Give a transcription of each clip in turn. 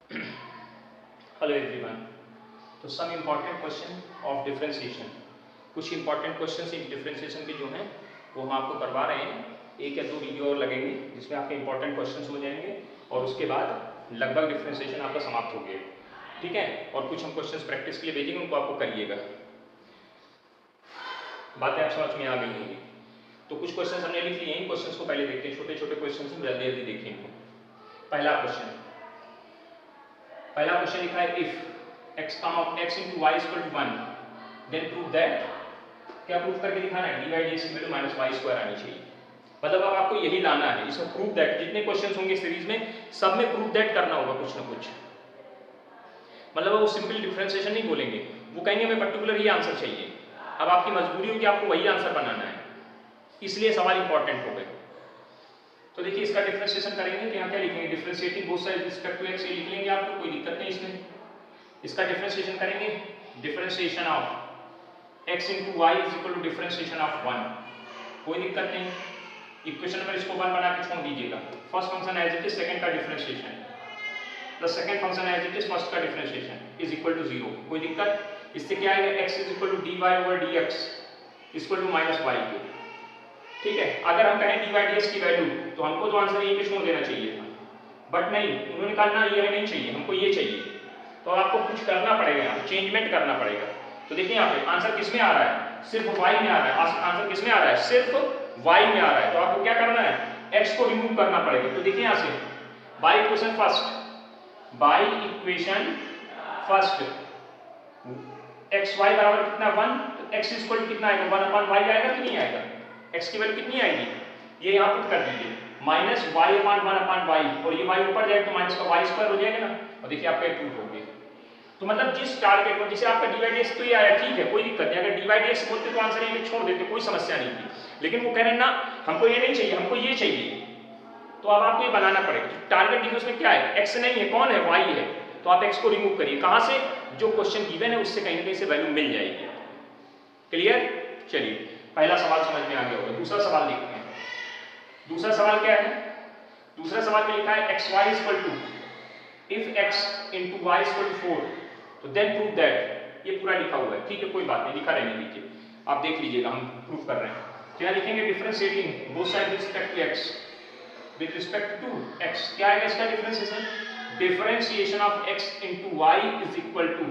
Hello everyone. तो some important question of differentiation, कुछ important question in differentiation के जो हैं वो हम आपको करवा रहे हैं। एक या दो वीडियो और लगेंगे जिसमें आपके इंपॉर्टेंट क्वेश्चन हो जाएंगे और उसके बाद लगभग डिफरेंशिएशन आपका समाप्त हो गया, ठीक है। और कुछ हम क्वेश्चन प्रैक्टिस के लिए भेजेंगे, उनको आपको करिएगा। बातें आप समझ में आ गई होंगी। तो कुछ क्वेश्चन हमने लिख लिए, इन क्वेश्चन को पहले देखते हैं। छोटे छोटे क्वेश्चन हम जल्दी जल्दी देखेंगे। पहला क्वेश्चन लिखा है if x into y is equal to 1 then prove that, क्या प्रूफ करके दिखाना है? dy dx की वैल्यू माइनस वाई स्क्वायर आनी चाहिए। मतलब अब आपको यही लाना है इसमें। प्रूफ दैट जितने क्वेश्चंस होंगे सीरीज में सब में प्रूफ दैट करना होगा कुछ ना कुछ। मतलब वो सिंपल डिफरेंशिएशन नहीं बोलेंगे, वो कहेंगे हमें पर्टिकुलर ये आंसर चाहिए। अब आपकी मजबूरी हो कि आपको वही आंसर बनाना है, इसलिए सवाल इंपॉर्टेंट हो गए। तो देखिए इसका डिफरेंशिएशन करेंगे तो यहाँ क्या लिखेंगे? Differentiating both side respect to x ये लिख लेंगे, आपको कोई दिक्कत नहीं इसमें। इसका डिफरेंशिएशन करेंगे, differentiation of x into y is equal to differentiation of 1, कोई दिक्कत नहीं। इक्वेशन नंबर इसको 1 बना के छोड़ दीजिएगा। First function as it is second का differentiation plus second function as it is first का डिफरेंशिएशन इज इक्वल टू 0, कोई दिक्कत। इससे क्या आएगा? x is equal to dy over dx equal to minus y के, ठीक है। अगर हम कहें dy dx की वैल्यू तो हमको तो आंसर यही पे छोड़ देना चाहिए था, बट नहीं, उन्होंने कहा ना ये नहीं चाहिए, हमको ये चाहिए। तो आपको कुछ करना पड़ेगा, यहाँ चेंजमेंट करना पड़ेगा। तो देखिए यहाँ पे आंसर किस में आ रहा है? सिर्फ y में आ रहा है। आंसर किस में आ रहा है? सिर्फ y में आ रहा है। तो आपको क्या करना है? x को रिमूव करना पड़ेगा। तो देखिए यहाँ से बाय इक्वेशन फर्स्ट xy बराबर कितना 1, तो x इक्वल टू कितना आएगा? 1/y आएगा कि नहीं आएगा? x की वैल्यू कितनी आएगी? ये यहाँ पुट कर दीजिए, माइनस y अपान 1/y, और ये y ऊपर जाएगा तो माइनस का y स्क्वायर हो जाएगा ना। और देखिए आपका प्रूफ हो गया। तो मतलब जिस टारगेट को, जैसे आपका dy dx तो ये आया, ठीक है, कोई दिक्कत नहीं। अगर dy dx बोलते तो आंसर ये छोड़ देते, कोई समस्या नहीं थी। लेकिन वो कह रहे हैं ना हमको ये नहीं चाहिए, हमको ये चाहिए। तो अब आपको ये बनाना पड़ेगा। टारगेट देखिए उसमें क्या है? x नहीं है, कौन है? y है। तो आप x को रिमूव करिए, कहां से? जो क्वेश्चन गिवन है उससे कहीं ना कहीं से वैल्यू मिल जाएगी। क्लियर? चलिए पहला सवाल समझ में आ गया होगा। दूसरा सवाल देखते हैं। दूसरा सवाल क्या है? दूसरा सवाल में लिखा है xy equal to if x into y equal to 4 तो देन प्रूव दैट। ये पूरा लिखा हुआ है, ठीक है, कोई बात नहीं, लिखा रहने दीजिए, आप देख लीजिएगा, हम प्रूफ कर रहे हैं। तो यहाँ लिखेंगे differentiating both side respect to x with respect to x, क्या आएगा इसका differentiation? Differentiation of x into y is equal to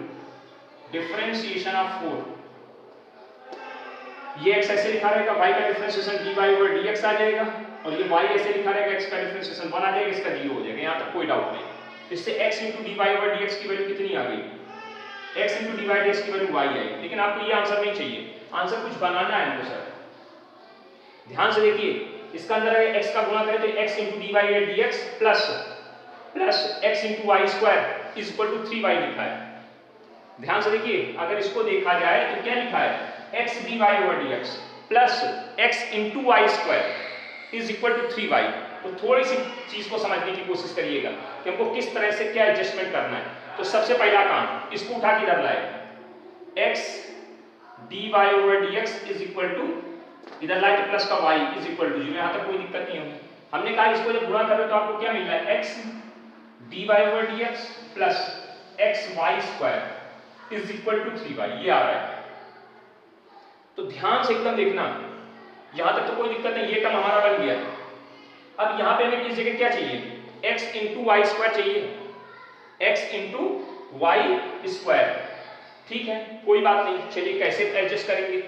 differentiation of 4। ये x ऐसे लिखा रहेगा, y का डिफरेंशिएशन dy ओवर dx आ जाएगा, और ये y ऐसे लिखा रहेगा, x का डिफरेंशिएशन 1 आ जाएगा, इसका 0 हो जाएगा। यहाँ तक कोई डाउट नहीं। इससे x into dy over dx की वैल्यू कितनी आ गई? x into dy dx की वैल्यू y आएगी। लेकिन आपको ये आंसर नहीं चाहिए, आंसर कुछ बनाना है हमको सर। ध्यान से देखिए, इसका अंदर अगर x का गुणा करें तो x into dy dx plus x into y square is equal to 3y लिखा है। ध्यान से देखिए, अगर इसको देखा जाए तो क्या लिखा है? x dy over dx plus x into y square is equal to 3y। तो थोड़ी सी चीज को समझने की कोशिश करिएगा कि हमको किस तरह से क्या एडजस्टमेंट करना है। तो सबसे पहला काम, इसको उठा के इधर लाए, x dy over dx is equal to, इधर लाए तो प्लस का y इज इक्वल टू 0। यहाँ तक कोई दिक्कत नहीं होगी। हमने कहा इसको जब गुणा करें तो आपको क्या मिल रहा है? x dy over dx plus xy square is equal to 3y, ये आ रहा है। तो ध्यान से एकदम देखना, यहां तक तो कोई दिक्कत नहीं, ये टर्म हमारा बन गया। अब यहां पे हमें किस जगह क्या चाहिए? x into y स्क्वायर चाहिए, x into y स्क्वायर, ठीक है, कोई बात नहीं। चलिए कैसे एडजस्ट करेंगे?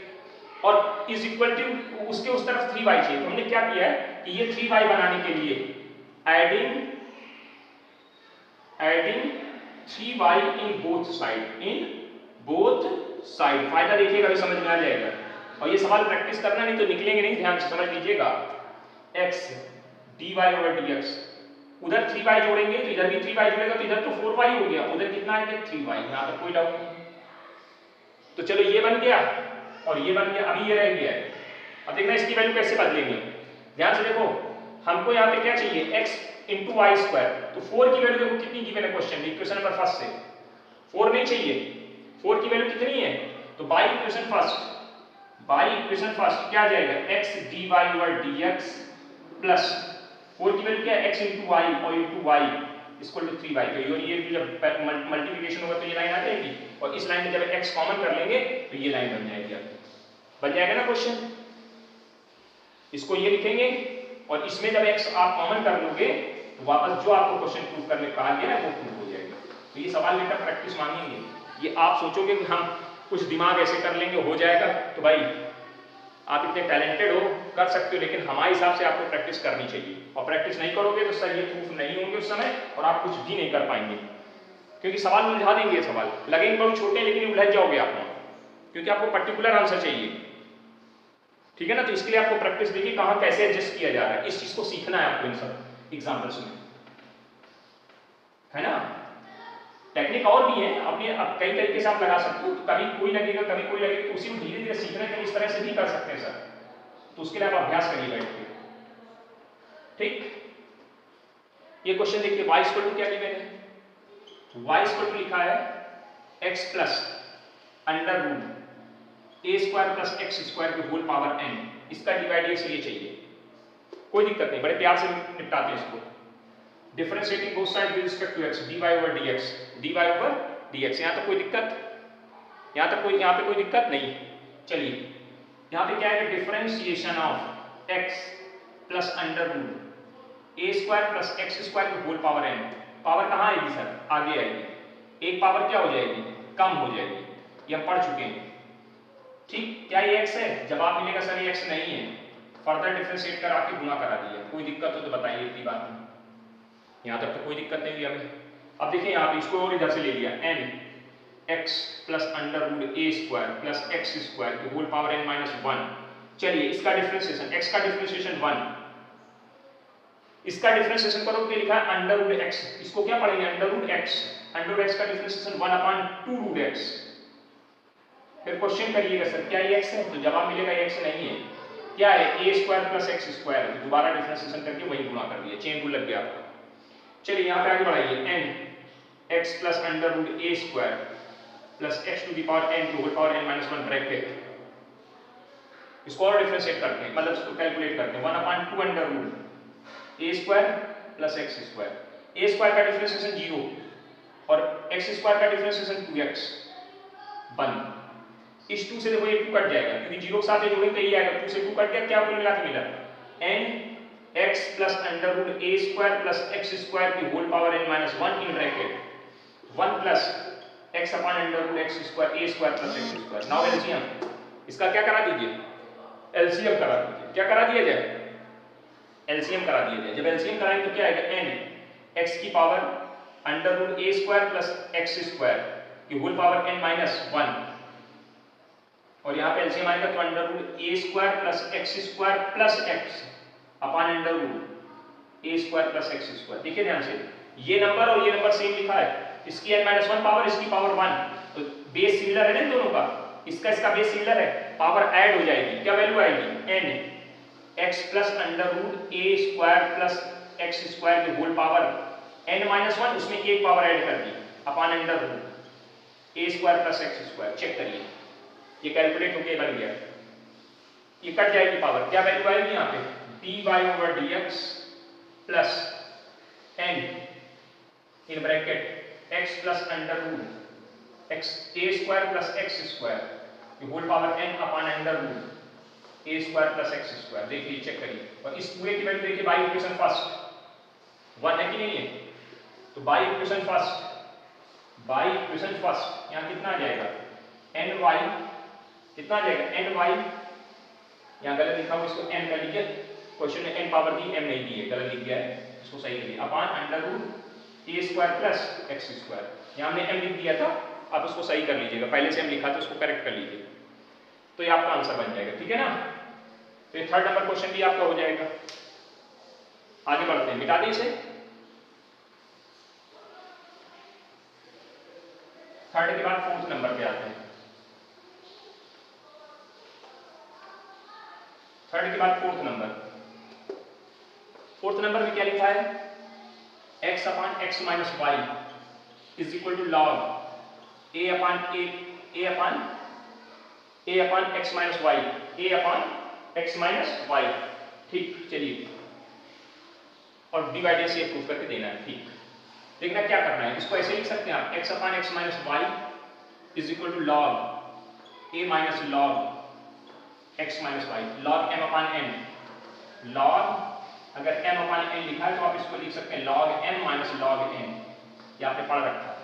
और इज इक्वल टू उसके उस तरफ 3y चाहिए। तो हमने क्या किया है कि ये 3y बनाने के लिए adding 3y in both side, फायदा देखिएगा, अभी समझ में आ जाएगा। और ये सवाल प्रैक्टिस करना, नहीं तो निकलेंगे नहीं, ध्यान से समझ लीजिएगा। x dy ओवर dx, उधर 3y जोड़ेंगे तो इधर भी 3y जुड़ेगा, तो इधर तो 4y हो गया, उधर कितना है? 3y। यहाँ पर कोई डाउट नहीं। तो चलो ये बन गया और ये बन गया, अभी ये रह गया है। अब देखना इसकी वैल्यू कैसे बदलेंगे। ध्यान से देखो, हमको यहाँ पे क्या चाहिए? x into y square. तो 4 की वैल्यू देखो कितनी गिवन है क्वेश्चन, इक्वेशन नंबर फर्स्ट से 4 नहीं चाहिए। 4 की वैल्यू कितनी है? तो बाय इक्वेशन फर्स्ट क्या आ जाएगा? x dy over dx plus 4 की वैल्यू क्या है? x into y और into y इसको 3y का, और ये जब मल्टीप्लिकेशन होगा तो ये लाइन आ जाएगी, और इस लाइन में जब x कॉमन कर लेंगे तो ये लाइन बन जाएगी आपकी। बन जाएगा ना क्वेश्चन? इसको ये लिखेंगे और इसमें जब x आप कॉमन कर लोगे तो वापस जो आपको क्वेश्चन प्रूव करने कहा गया है वो प्रूव हो जाएगा। तो ये सवाल बेटा प्रैक्टिस मांगेंगे, ये आप सोचोगे कि हम कुछ दिमाग ऐसे कर लेंगे हो जाएगा, तो भाई आप इतने टैलेंटेड हो कर सकते हो, लेकिन हमारे हिसाब से आपको प्रैक्टिस करनी चाहिए, और प्रैक्टिस नहीं करोगे तो सर ये प्रूफ नहीं होंगे उस समय और आप कुछ भी नहीं कर पाएंगे, क्योंकि सवाल उलझा देंगे। सवाल लगेंगे बहुत छोटे लेकिन उलझ जाओगे आप, क्योंकि आपको पर्टिकुलर आंसर चाहिए, ठीक है ना। तो इसके लिए आपको प्रैक्टिस देखिए कहाँ कैसे एडजस्ट किया जा रहा है, इस चीज को सीखना है आपको इन सब एग्जाम्पल्स में, है ना। टेक्निक और भी है, अपने अब कई तरीके से आप लगा सकते हो, तो कभी कोई लगेगा कभी कोई लगेगा, तो उसी को धीरे धीरे सीखने के लिए इस तरह से भी कर सकते हैं सर। तो उसके लिए आप अभ्यास करिए बैठ के, ठीक। ये क्वेश्चन देखिए, y इक्वल टू क्या गिवन है, y इक्वल टू लिखा है x प्लस अंडर रूट ए स्क्वायर प्लस एक्स स्क्वायर की होल पावर n, इसका डिवाइड ये चाहिए, कोई दिक्कत नहीं, बड़े प्यार से निपटाते हैं इसको। Differentiating both side with respect to x, dy over dx, dy over dx, यहाँ तक कोई दिक्कत, यहाँ पे कोई दिक्कत नहीं। चलिए यहाँ पे क्या है, differentiation of x plus under root A square plus x square की होल पावर n, पावर कहाँ आएगी सर, आगे आएगी, एक पावर क्या हो जाएगी, कम हो जाएगी, ये हम पढ़ चुके हैं, ठीक। क्या ये x है, जवाब मिलेगा सर ये x नहीं है, फर्दर डिफरेंशिएट करा के गुणा करा दिया, कोई दिक्कत हो तो बताइए, इतनी बात में यहाँ तक तो कोई दिक्कत नहीं हुई हमें। अब देखिए यहाँ पे इसको और इधर से ले लिया, n x plus under root ए स्क्वायर प्लस एक्स स्क्वायर की होल पावर n माइनस 1। चलिए इसका डिफरेंशिएशन, x का डिफरेंशिएशन 1, इसका डिफरेंशिएशन करो तो लिखा है अंडर रूट x, इसको क्या पढ़ेंगे under root x, under root x का डिफरेंशिएशन 1 अपॉन 2 रूट x। फिर क्वेश्चन करिएगा सर क्या ये x है, तो जवाब मिलेगा ये x नहीं है, क्या है a square plus x square, दोबारा डिफरेंशिएशन करके वही गुणा कर दिया, चेन रूल लग गया आपका। चलिए यहाँ पे आगे बढ़ाइए, n x plus under root A square plus X to the power n की whole power n minus 1 bracket, इसको और डिफरेंशिएट करते हैं, मतलब इसको कैलकुलेट करते हैं, 1 upon 2 under root A square plus x square, a square का डिफरेंशिएशन 0 और एक्स स्क्वायर का डिफरेंशिएशन 2x, 1। इस 2 से देखो ये 2 कट जाएगा, क्योंकि 0 के साथ ये जोड़ेंगे तो ये आएगा, 2 से 2 कट गया, क्या कुल मिला के मिला n x plus under root ए स्क्वायर प्लस एक्स स्क्वायर की whole power n minus 1 in bracket 1 plus x upon under root x square a square plus x square. Now LCM, इसका क्या करा दीजिए, एलसीएम करा दीजिए, क्या करा दिया जाए, एलसीएम करा दिया जाए। जब एलसीएम कराएंगे तो क्या आएगा, n x की पावर अंडर रूट ए स्क्वायर प्लस एक्स स्क्वायर की होल पावर n माइनस 1, और यहाँ पे एलसीएम आएगा तो अंडर रूट ए square plus x square plus x upon under root ए स्क्वायर प्लस एक्स स्क्वायर। देखिए ध्यान से, ये नंबर और ये नंबर सेम लिखा है, इसकी n-1 पावर, इसकी पावर 1, तो बेस सिमिलर है ना दोनों का, इसका बेस सिमिलर है, पावर ऐड हो जाएगी, क्या वैल्यू आएगी, n x plus under root ए स्क्वायर प्लस एक्स स्क्वायर की होल पावर n-1, उसमें एक पावर ऐड कर दी अपॉन अंडर रूट ए square plus x square. Check करिए ये कैलकुलेट होके बन गया, ये कट जाएगी पावर, क्या वैल्यू आएगी यहाँ पे, dy over dx plus n in bracket x plus under root x a square plus x square whole power n upon under root a square plus x square. देखिए check करिए, और इस पूरे की वैल्यू देखिए बाई इक्वेशन फर्स्ट 1 है कि नहीं है, तो बाई इक्वेशन फर्स्ट यहाँ कितना आ जाएगा, ny कितना आ जाएगा, ny यहाँ गलत लिखा हुआ, इसको n कर लीजिए, क्वेश्चन में n पावर दी, m नहीं दी है, गलत लिख गया है, इसको सही करिए, अपॉन अंडर रूट ए स्क्वायर प्लस एक्स स्क्वायर, यहाँ हमने m लिख दिया था, आप उसको सही कर लीजिएगा, पहले से हम लिखा था उसको करेक्ट कर लीजिए, तो ये आपका आंसर बन जाएगा, ठीक है ना। तो ये थर्ड नंबर क्वेश्चन भी आपका हो जाएगा। आगे बढ़ते हैं, मिटा दें इसे, थर्ड के बाद फोर्थ नंबर पे आते हैं, थर्ड के बाद फोर्थ नंबर में क्या लिखा है, x upon X minus Y is equal to log A upon X minus Y, A upon X minus Y, ठीक। चलिए और डिवाइडेड से प्रूफ करके देना है, ठीक। देखना क्या करना है, इसको ऐसे लिख सकते हैं आप x upon x minus Y is equal to log a minus log x minus Y log m upon n। Log अगर m अपान n लिखा है तो आप इसको लिख सकते हैं log m minus log n। ये आपने पढ़ रखा है।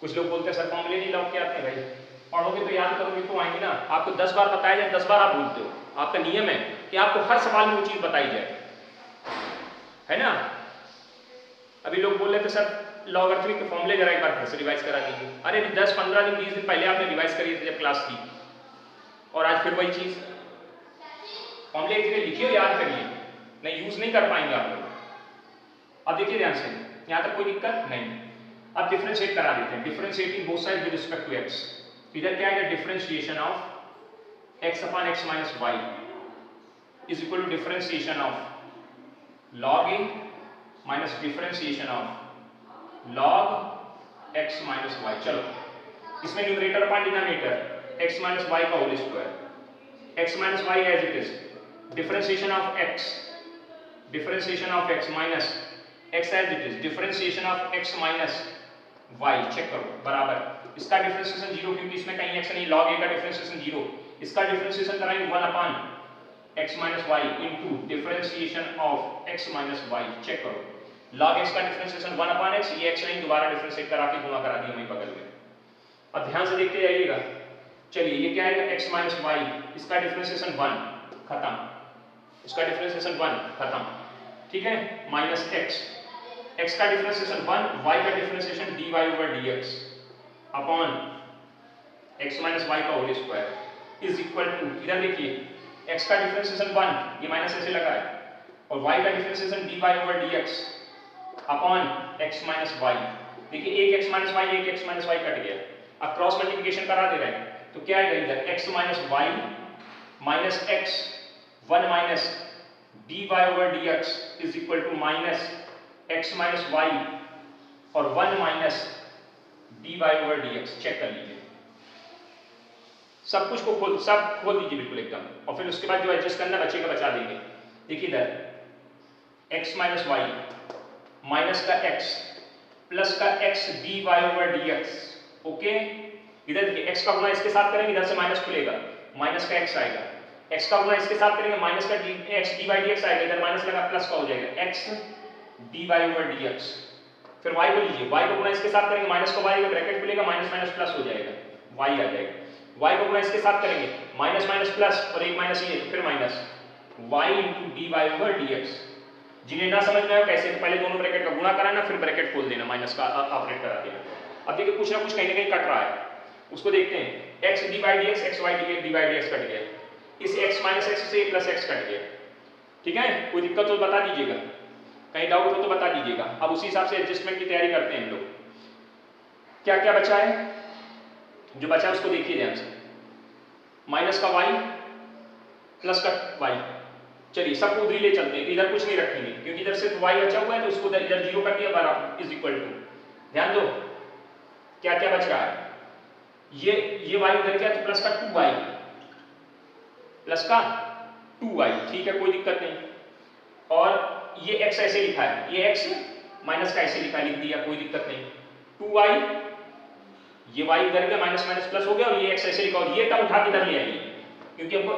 कुछ लोग बोलते हैं सर फॉर्मूले नहीं लॉग के आते हैं। भाई पढ़ोगे तो याद करोगे तो आएंगे ना। आपको 10 बार बताया जाए 10 बार आप भूलते हो। आपका नियम है कि आपको हर सवाल में वो चीज बताई जाए, है ना। अभी लोग बोल रहे थे सर लॉगरिथमिक के फॉर्मूले जरा एक बार फिर से रिवाइज करा दीजिए। अरे 10 15 दिन 20 दिन पहले आपने रिवाइज करी थी जब क्लास थी, और आज फिर वही चीज। फॉर्मूले एक जगह लिखिए, याद करिए, नहीं यूज नहीं कर पाएंगे आप लोग। अब देखिए ध्यान से, यहां तक कोई दिक्कत नहीं। अब डिफरेंशिएट करा देते हैं, differentiating both side with respect to x। इधर क्या है, differentiation of x upon x minus Y is equal to differentiation of log a minus differentiation of log x minus Y. चलो इसमें numerator upon denominator x minus Y का whole square, x minus Y as it is, differentiation of x minus x as it is, differentiation of x minus y। Check करो बराबर, इसका differentiation 0 क्योंकि इसमें कहीं x नहीं, log a का differentiation 0, इसका डिफरेंशिएशन कराएंगे 1 upon x minus Y into differentiation of x minus y। Check करो log x का डिफरेंशिएशन 1 अपान x, ये x नहीं दोबारा डिफरेंशिएट करा के गुणा करा दिया वहीं बगल में। अब ध्यान से देखते जाइएगा। चलिए ये क्या आएगा, x माइनस वाई, इसका डिफरेंशिएशन 1 खत्म, इसका डिफरेंशिएशन 1 खत्म, ठीक है, माइनस x का डिफरेंशिएशन 1, y का differentiation dy over dx upon x minus y का whole square is equal to, इधर देखिए x का डिफरेंशिएशन 1, ये माइनस ऐसे लगा है, और y का differentiation dy over dx upon x minus y। देखिए एक x माइनस y एक x माइनस y कट गया। अब क्रॉस मल्टीप्लिकेशन करा दे रहे हैं तो क्या आएगा इधर, x minus y minus x 1 minus dy over dx is equal to minus x minus y और 1 minus dy over dx। Check कर लीजिए, सब कुछ को सब खोल दीजिए बिल्कुल एकदम, और फिर उसके बाद जो एडजस्ट करना बचेगा बचा देंगे। देखिए इधर x माइनस y माइनस का x प्लस का x dy over dx। Okay, इधर देखिए x का गुणा इसके साथ करेंगे, इधर से माइनस खुलेगा, माइनस का x आएगा, x का गुणा इसके साथ करेंगे, माइनस का x dy dx आएगा, इधर माइनस लगा प्लस का हो जाएगा x dy ओवर dx। फिर y को लीजिए, y को गुणा इसके साथ करेंगे, माइनस का y का ब्रैकेट खुलेगा, माइनस माइनस प्लस हो जाएगा, y आ जाएगा। y को गुणा इसके साथ करेंगे, माइनस माइनस प्लस और एक माइनस ये, फिर minus y into dy over dx। जिन्हें ना समझ में आए कैसे, तो पहले दोनों ब्रैकेट का गुणा कराना, फिर ब्रैकेट खोल देना, माइनस का ऑपरेट करा देना। अब देखिए कुछ ना कुछ कहीं ना कहीं कट रहा है, उसको देखते हैं। x dy dx, x y dy dx cut गया, इस x माइनस x से प्लस x कट गया, ठीक है। कोई दिक्कत हो तो बता दीजिएगा, कहीं डाउट हो तो बता दीजिएगा। अब उसी हिसाब से एडजस्टमेंट की तैयारी करते हैं हम लोग। क्या क्या बचा है, जो बचा है उसको देखिए ध्यान से, माइनस का y प्लस का y। चलिए सबको उधर ही ले चलते हैं, इधर कुछ नहीं रखेंगे क्योंकि इधर सिर्फ y बचा हुआ है, तो उसको इधर 0 कर दिया बराबर इज इक्वल टू। ध्यान दो क्या क्या बच रहा है, ये y इधर क्या है, प्लस का 2y, प्लस का 2y, ठीक है कोई दिक्कत नहीं। और ये x ऐसे लिखा है, ये x माइनस का ऐसे लिखा है, लिख दिया, कोई दिक्कत नहीं। 2y, ये y इधर गया, माइनस माइनस प्लस हो गया, और ये x ऐसे लिखा, और ये टर्म उठा के इधर ले आइए क्योंकि हमको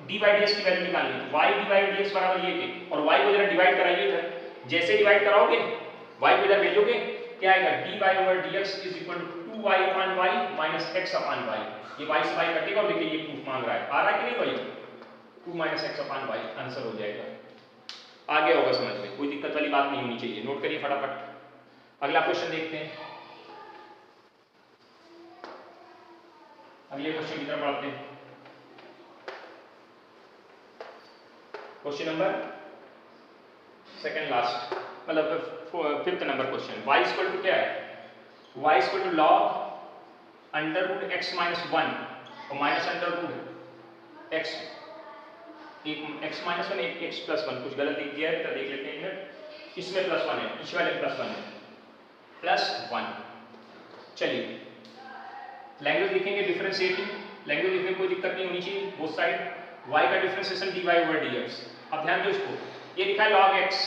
dy dx की वैल्यू निकालनी है। y dy dx बराबर ये के, और y को जरा डिवाइड कराइए इधर, जैसे डिवाइड कराओगे y को इधर भेजोगे, क्या आएगा dy over dx is equal to 2y upon y minus x upon y। ये y से y कटेगा, और देखिए ये प्रूफ मांग रहा है, आ रहा है कि नहीं भाई, 2 minus x upon y answer हो जाएगा। आ गया होगा समझ में, कोई दिक्कत वाली बात नहीं होनी चाहिए, नोट करिए फटाफट। अगला क्वेश्चन देखते हैं, अगले क्वेश्चन की तरफ बढ़ते हैं। क्वेश्चन नंबर सेकंड लास्ट, मतलब 5th number question. y equal to क्या है, y equal to log under root x minus 1 और माइनस अंडर रूट x, एक x माइनस 1 एक x प्लस 1, कुछ गलत लिख दिया है तो देख लेते हैं। इसमें प्लस 1 है, इस वाले प्लस 1 है, प्लस 1। चलिए लैंग्वेज लिखेंगे डिफरेंशिएटिंग, लैंग्वेज लिखने में कोई दिक्कत नहीं होनी चाहिए, बोथ साइड y का डिफरेंशिएशन dy ओवर dx। अब ध्यान दो इसको, ये लिखा है log x,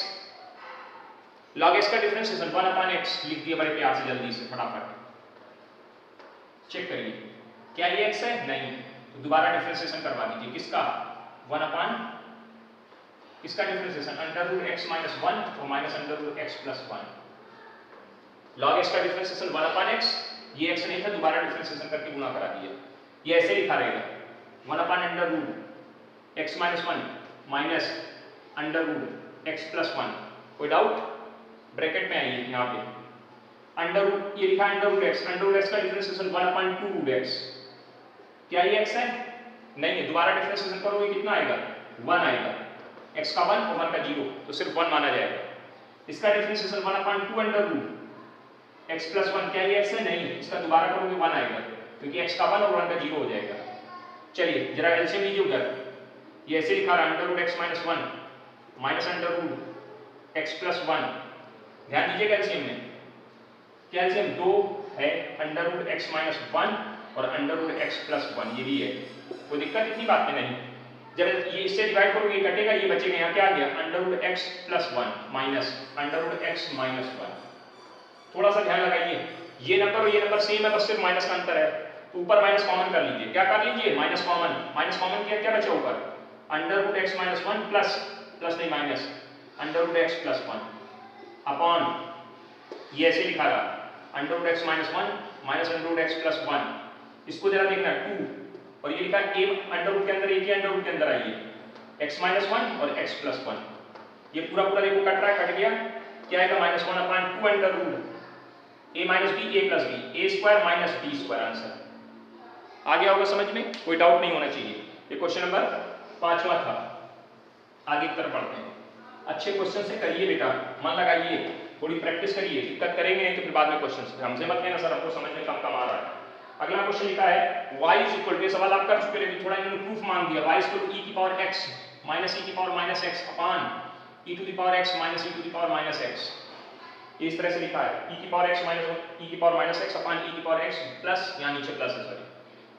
log x का डिफरेंशिएशन 1 अपॉन x लिख दिया बड़े प्यार से, जल्दी से फटाफट चेक करिए, क्या ये x है? नहीं, तो दोबारा डिफरेंशिएशन करवा दीजिए। किसका? 1 अपॉन किसका differentiation? Under root x minus 1 और minus under root x plus 1। log x का डिफरेंशिएशन 1 अपॉन x, ये x नहीं था, दोबारा डिफरेंशिएशन करके गुणा करा दिया। ये ऐसे लिखा रहेगा 1 upon under root x minus 1 minus under root x plus 1। कोई डाउट? ब्रैकेट में आइए यहाँ पे अंडर रूट, ये लिखा under root x, under root x का डिफरेंशिएशन 1 अपॉन 2 रूट x। क्या ये x है? नहीं है, दोबारा डिफरेंशिएशन करोगे कितना आएगा? 1 आएगा, x का 1 और 1 का 0, तो सिर्फ 1 माना जाएगा। इसका differentiation 1 upon 2 under root x plus 1, क्या ये x है? नहीं, इसका दोबारा करोगे 1 आएगा, क्योंकि x का 1 और 1 का 0 हो जाएगा। चलिए जरा एलसीएम लीजिए उधर, ये ऐसे लिखा रहा under root x minus 1 minus under root x plus 1। ध्यान दीजिएगा एलसीएम में, क्या एलसीएम 2 है, अंडर रूट x माइनस 1 और अंडर रूट x प्लस 1, ये भी है, कोई दिक्कत इतनी बात में नहीं। जब ये इससे डिवाइड करोगे ये कटेगा, ये बचेगा, यहाँ क्या आ गया? Under root x plus 1 minus under root x minus 1। थोड़ा सा ध्यान लगाइए, ये नंबर और ये नंबर सेम है, बस सिर्फ माइनस का अंतर है, तो ऊपर माइनस कॉमन कर लीजिए। क्या कर लीजिए? माइनस कॉमन किया, क्या बचा ऊपर? Under root x minus 1 plus नहीं minus under root x plus 1 upon, ये ऐसे लिखा रहा under root x minus 1 minus under root x plus 1। इसको जरा देखना 2, और ये लिखा a अंडर रूट के अंदर, एक ही अंडर रूट के अंदर आइए x माइनस 1 और x प्लस 1। ये पूरा पूरा देखो कट रहा है, कट गया, क्या आएगा? Minus 1 upon 2 under root a minus b a plus b, a square minus b square. Answer आ गया होगा समझ में, कोई डाउट नहीं होना चाहिए। ये क्वेश्चन नंबर 5वां था। आगे की तरफ बढ़ते हैं। अच्छे क्वेश्चन से करिए बेटा, मन लगाइए, थोड़ी प्रैक्टिस करिए, दिक्कत करेंगे नहीं तो फिर बाद में क्वेश्चन हमसे मत कहना सर हमको समझ में कम आ रहा है। अगला क्वेश्चन लिखा है y इज इक्वल टू, ये सवाल आप कर चुके लेकिन थोड़ा इन्होंने प्रूफ मांग दिया, y is equal to e की पावर x माइनस e की power minus x upon e to the power x minus e to the power minus x। इस तरह से लिखा है e की पावर x माइनस e की power minus x upon e की पावर x प्लस, यहाँ नीचे प्लस है सॉरी,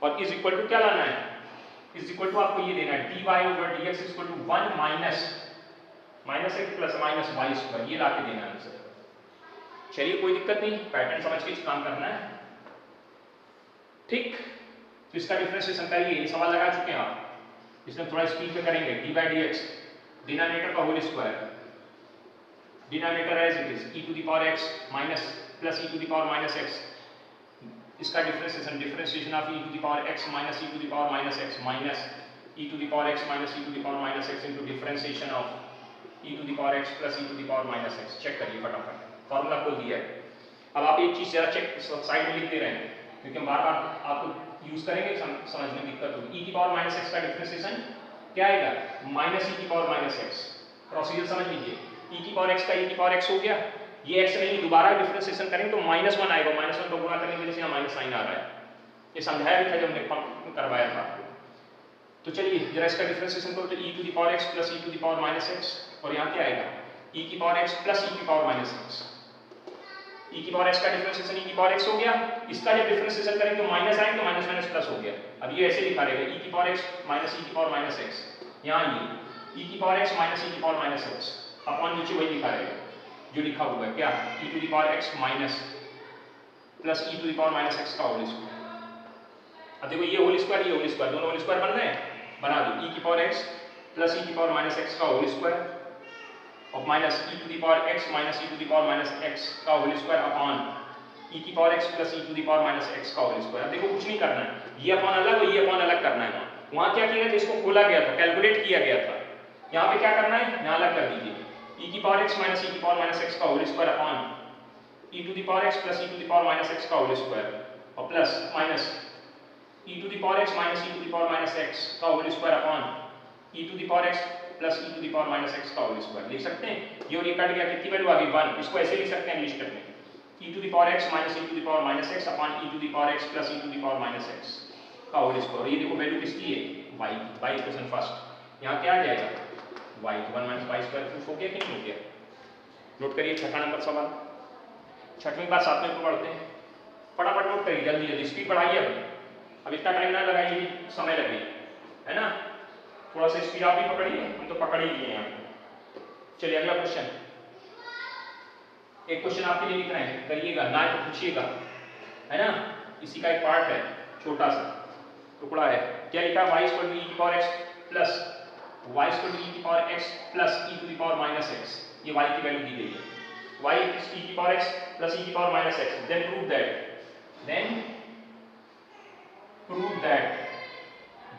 और इज इक्वल टू क्या लाना है? इज इक्वल टू आपको ये देना है dy over dx is equal to 1 minus x plus minus y square, ये लाके देना है आंसर। चलिए कोई दिक्कत नहीं, पैटर्न समझ के काम करना है, ठीक। तो इसका डिफरेंशिएशन करिए, ये सवाल लगा चुके हैं आप, इसमें थोड़ा स्पीड पे करेंगे। dy dx डिनोमिनेटर का whole square, denominator as it is e to the power x minus plus e to the power minus x, इसका differentiation of e to the power x minus e to the power minus x minus e to the power x minus e to the power minus x into differentiation of e to the power x plus e to the power minus x। Check करिए फटाफट, formula खोल दिया है। अब आप एक चीज जरा चेक साइड में लिख दे रहे हैं, क्योंकि हम बार-बार आपको यूज करेंगे, समझने में दिक्कत होगी। e की पावर माइनस x का डिफरेंशिएशन क्या आएगा? माइनस e की पावर माइनस x। प्रोसीजर समझ लीजिए, e की पावर x का e की पावर x हो गया, ये x नहीं, दोबारा डिफरेंशिएशन करेंगे तो माइनस 1 आएगा, माइनस 1 को गुणा करने की वजह से यहाँ माइनस साइन आ रहा है, ये समझाया भी था जब हमने करवाया था। तो चलिए जरा इसका डिफरेंशिएशन करो, तो e to the power x plus e to the power minus x, और यहाँ क्या आएगा? e की पावर x प्लस e की पावर माइनस x। e की पावर x का डिफरेंशिएशन e की पावर x हो गया, इसका जब डिफरेंशिएशन करेंगे तो माइनस आएंगे तो माइनस माइनस प्लस हो गया। अब ये ऐसे लिखा रहेगा e की पावर x माइनस e की पावर माइनस x, यहाँ ये e की पावर x माइनस e की पावर माइनस x अपॉन नीचे वही लिखा रहेगा जो लिखा हुआ है, क्या? e to the power x minus plus e to the power minus x का होल स्क्वायर। अब देखो ये होल स्क्वायर, ये होल स्क्वायर, दोनों होल स्क्वायर बन रहे हैं, बना दो e की पावर x प्लस e की पावर माइनस x का होल स्क्वायर और minus e to the power x minus e to the power minus x का होल स्क्वायर अपॉन e की power x plus e to the power minus x का whole square. अब देखो कुछ नहीं करना है, ये अपॉन अलग और ये अपॉन अलग करना है। वहाँ क्या किया गया था? इसको खोला गया था, कैलकुलेट किया गया था। यहाँ पे क्या करना है? यहाँ अलग कर दीजिए, e की पावर x माइनस e की पावर माइनस x का whole square upon e to the power x plus e to the power minus x का होल स्क्वायर और plus minus e to the power x minus e to the power minus x का whole square upon e to the power x plus e to the power minus x का whole square. लिख सकते हैं, ये और ये cut गया, कितनी वैल्यू आ गई? 1। इसको ऐसे लिख सकते हैं इंग्लिश स्टेप में, e to the power x minus e to the power minus x upon e to the power x plus e to the power minus x का होल स्क्वायर। ये देखो वैल्यू किसकी है? y, y equation first. यहाँ क्या आ जाएगा? y, 1 minus y square proof हो गया कि नहीं हो गया? नोट करिए छठा नंबर सवाल, छठवीं बार सातवें को पढ़ते हैं, फटाफट नोट करिए, जल्दी जल्दी स्पीड बढ़ाइए। अब इतना टाइम ना लगाइए, समय लगे, है ना? थोड़ा सा स्पीड आप भी पकड़िए, हम तो पकड़ ही लिए हैं। चलिए अगला क्वेश्चन, एक क्वेश्चन आपके लिए लिख रहे हैं, करिएगा ना तो पूछिएगा, है ना, इसी का एक पार्ट है, छोटा सा टुकड़ा है। क्या लिखा है, y इक्वल टू e की power x plus y equal to e की power x plus e to the power minus x, ये y की वैल्यू दी गई है, y इज e की पावर x प्लस e की power minus x, then prove that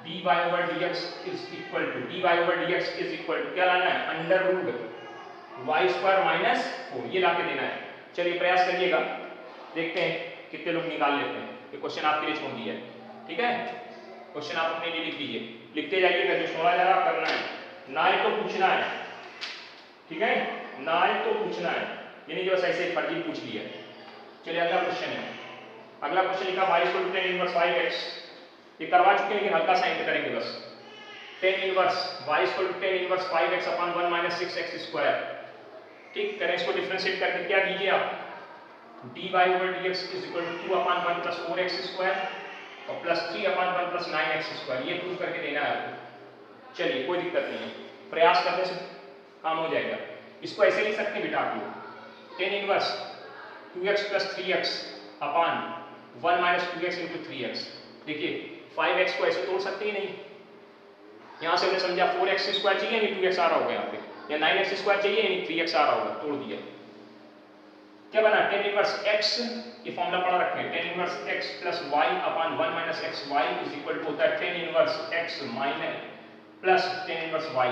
dy over dx is equal to dx is equal to क्या लाना है, under root y square minus 4, ये लाके देना है। चलिए प्रयास करिएगा, देखते हैं कितने लोग निकाल लेते हैं। ये क्वेश्चन आपके लिए छोड़ दिया है, ठीक है, क्वेश्चन आप अपने लिए लिख लीजिए, लिखते जाइएगा, जो छोड़ा जा रहा करना है, ना है तो पूछना है, ठीक है, ना है तो पूछना है, ये नहीं जो ऐसे फर्जी पूछ लिया। चलिए अगला क्वेश्चन है, अगला क्वेश्चन लिखा y equal to tan inverse 5x, ये करवा चुके हैं लेकिन हल्का सा एंटर करेंगे बस। tan inverse y equal to tan inverse 5x upon 1 minus 6x square, ठीक, करें इसको डिफरेंशिएट करके क्या कीजिए आप, dy over dx is equal to 2 upon 1 plus 4x square और plus 3 upon 1 plus 9x square, ये प्रूव करके देना है आपको। चलिए कोई दिक्कत नहीं है, प्रयास करने से काम हो जाएगा। इसको ऐसे लिख सकते हैं बेटा आप लोग, tan inverse 2x plus 3x upon 1 minus 2x into 3x। देखिए 5x को ऐसे तोड़ सकते ही नहीं, यहाँ से हमने समझा 4x स्क्वायर चाहिए यानी 2x आ रहा होगा यहाँ पे, या 9x स्क्वायर चाहिए यानी 3x आ रहा होगा, तोड़ दिया। क्या बना, tan इनवर्स x, ये फॉर्मूला पढ़ा रखे हैं, tan inverse x plus y upon 1 minus X Y is equal to होता है tan inverse x minus plus tan inverse y।